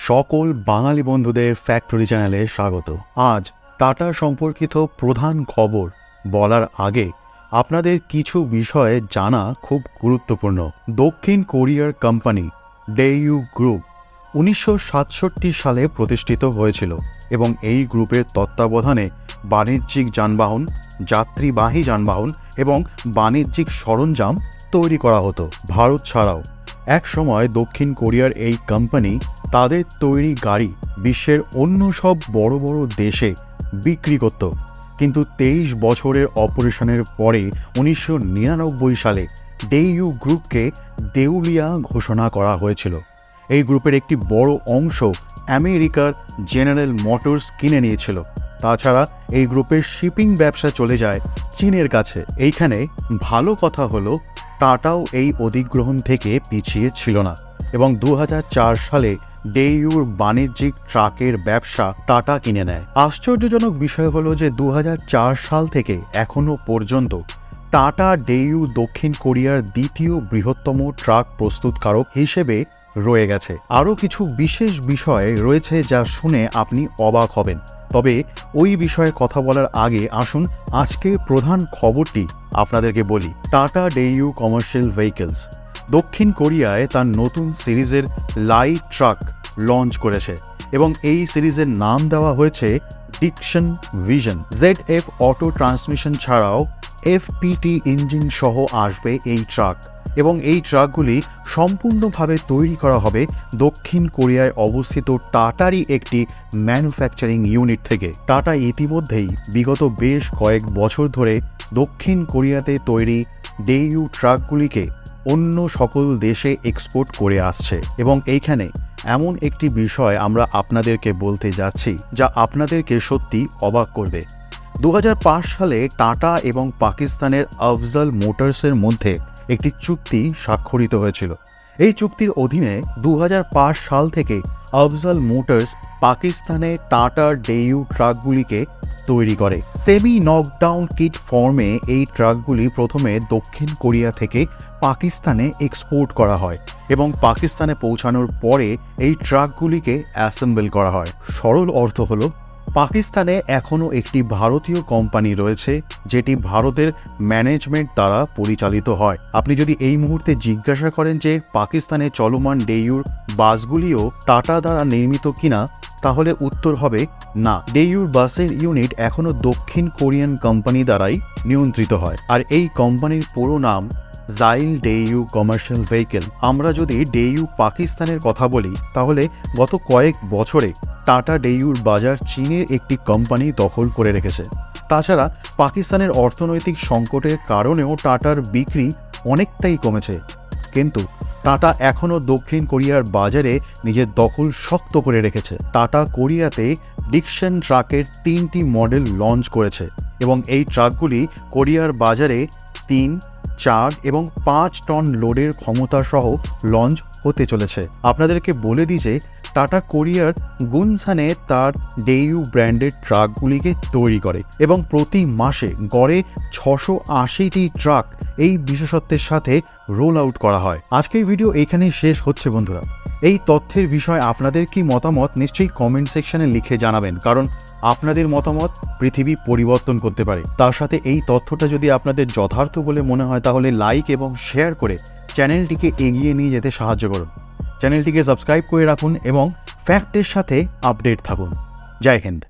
সকল বাঙালি বন্ধুদের ফ্যাক্টরি চ্যানেলে স্বাগত। আজ টাটা সম্পর্কিত প্রধান খবর বলার আগে আপনাদের কিছু বিষয়ে জানা খুব গুরুত্বপূর্ণ। দক্ষিণ কোরিয়ার কোম্পানি ডেইউ গ্রুপ 1967 সালে প্রতিষ্ঠিত হয়েছিল এবং এই গ্রুপের তত্ত্বাবধানে বাণিজ্যিক যানবাহন, যাত্রীবাহী যানবাহন এবং বাণিজ্যিক সরঞ্জাম তৈরি করা হতো। ভারত ছাড়াও এক সময় দক্ষিণ কোরিয়ার এই কোম্পানি তাদের তৈরি গাড়ি বিশ্বের অন্য সব বড় বড় দেশে বিক্রি করত। কিন্তু 23 বছরের অপারেশনের পরে 1999 সালে ডেইউ গ্রুপকে দেউলিয়া ঘোষণা করা হয়েছিল। এই গ্রুপের একটি বড় অংশ আমেরিকার জেনারেল মোটরস কিনে নিয়েছিল। তাছাড়া এই গ্রুপের শিপিং ব্যবসা চলে যায় চীনের কাছে। এইখানে ভালো কথা হলো টাটাও এই অধিগ্রহণ থেকে পিছিয়ে ছিল না এবং 2004 সালে ডেইউর বাণিজ্যিক ট্রাকের ব্যবসা টাটা কিনে নেয়। আশ্চর্যজনক বিষয় হলো যে 2004 সাল থেকে এখনও পর্যন্ত টাটা ডেইউ দক্ষিণ কোরিয়ার দ্বিতীয় বৃহত্তম ট্রাক প্রস্তুতকারক হিসেবে রয়ে গেছে। আরও কিছু বিশেষ বিষয় রয়েছে যা শুনে আপনি অবাক হবেন, তবে ওই বিষয়ে কথা বলার আগে আসুন আজকের প্রধান খবরটি আপনাদেরকে বলি। টাটা ডেইউ কমার্শিয়াল ভেহিকেলস দক্ষিণ কোরিয়ায় তার নতুন সিরিজের লাইট ট্রাক লঞ্চ করেছে এবং এই সিরিজের নাম দেওয়া হয়েছে diction vision. ZF auto transmission ছাড়াও FPT ইঞ্জিন সহ আসবে এই ট্রাক এবং এই ট্রাকগুলি সম্পূর্ণভাবে তৈরি করা হবে দক্ষিণ কোরিয়ায় অবস্থিত টাটারই একটি ম্যানুফ্যাকচারিং ইউনিট থেকে। টাটা ইতিমধ্যেই বিগত বেশ কয়েক বছর ধরে দক্ষিণ কোরিয়াতে তৈরি ডেইউ ট্রাকগুলিকে অন্য সকল দেশে এক্সপোর্ট করে আসছে এবং এইখানে এমন একটি বিষয় আমরা আপনাদেরকে বলতে যাচ্ছি যা আপনাদেরকে সত্যি অবাক করবে। 2005 সালে টাটা এবং পাকিস্তানের আফজল মোটরসের মধ্যে একটি চুক্তি স্বাক্ষরিত হয়েছিল। এই চুক্তির অধীনে 2005 সাল থেকে আফজল মোটরস পাকিস্তানে টাটার ডেইউ ট্রাকগুলিকে তৈরি করে। সেমি নকডাউন কিট ফর্মে এই ট্রাকগুলি প্রথমে দক্ষিণ কোরিয়া থেকে পাকিস্তানে এক্সপোর্ট করা হয় এবং পাকিস্তানে পৌঁছানোর পরে এই ট্রাকগুলিকে অ্যাসেম্বল করা হয়। সরল অর্থ হলো পাকিস্তানে এখনও একটি ভারতীয় কোম্পানি রয়েছে যেটি ভারতের ম্যানেজমেন্ট দ্বারা পরিচালিত হয়। আপনি যদি এই মুহূর্তে জিজ্ঞাসা করেন যে পাকিস্তানে চলমান ডেইউর বাসগুলিও টাটা দ্বারা নির্মিত কিনা, তাহলে উত্তর হবে না। ডেইউর বাসের ইউনিট এখনও দক্ষিণ কোরিয়ান কোম্পানি দ্বারাই নিয়ন্ত্রিত হয় আর এই কোম্পানির পুরো নাম জাইল ডেইউ কমার্শিয়াল ভেহিকেল। আমরা যদি ডেইউ পাকিস্তানের কথা বলি তাহলে গত কয়েক বছরে টাটা ডেইউর বাজার চীনের একটি কোম্পানি দখল করে রেখেছে। তাছাড়া পাকিস্তানের অর্থনৈতিক সংকটের কারণেও টাটার বিক্রি অনেকটাই কমেছে, কিন্তু টাটা এখনও দক্ষিণ কোরিয়ার বাজারে নিজের দখল শক্ত করে রেখেছে। টাটা কোরিয়াতে ডিকশন ট্রাকের 3টি মডেল লঞ্চ করেছে এবং এই ট্রাকগুলি কোরিয়ার বাজারে 3, 4 এবং 5 টন লোডের ক্ষমতা সহ লঞ্চ হতে চলেছে। আপনাদেরকে বলে দিই যে টাটা কোরিয়ার গুনসানে তার ডেইউ ব্র্যান্ডের ট্রাকগুলিকে তৈরি করে এবং প্রতি মাসে গড়ে 680টি ট্রাক এই বিশেষত্বের সাথে রোল আউট করা হয়। আজকের ভিডিও এইখানেই শেষ হচ্ছে বন্ধুরা। এই তথ্যের বিষয়ে আপনাদের কি মতামত নিশ্চয়ই কমেন্ট সেকশনে লিখে জানাবেন, কারণ আপনাদের মতামত পৃথিবী পরিবর্তন করতে পারে। তার সাথে এই তথ্যটা যদি আপনাদের যথার্থ বলে মনে হয় তাহলে লাইক এবং শেয়ার করে চ্যানেলটিকে এগিয়ে নিয়ে যেতে সাহায্য করুন। চ্যানেলটিকে সাবস্ক্রাইব করে রাখুন এবং ফ্যাক্টের সাথে আপডেট থাকুন। জয় হিন্দ।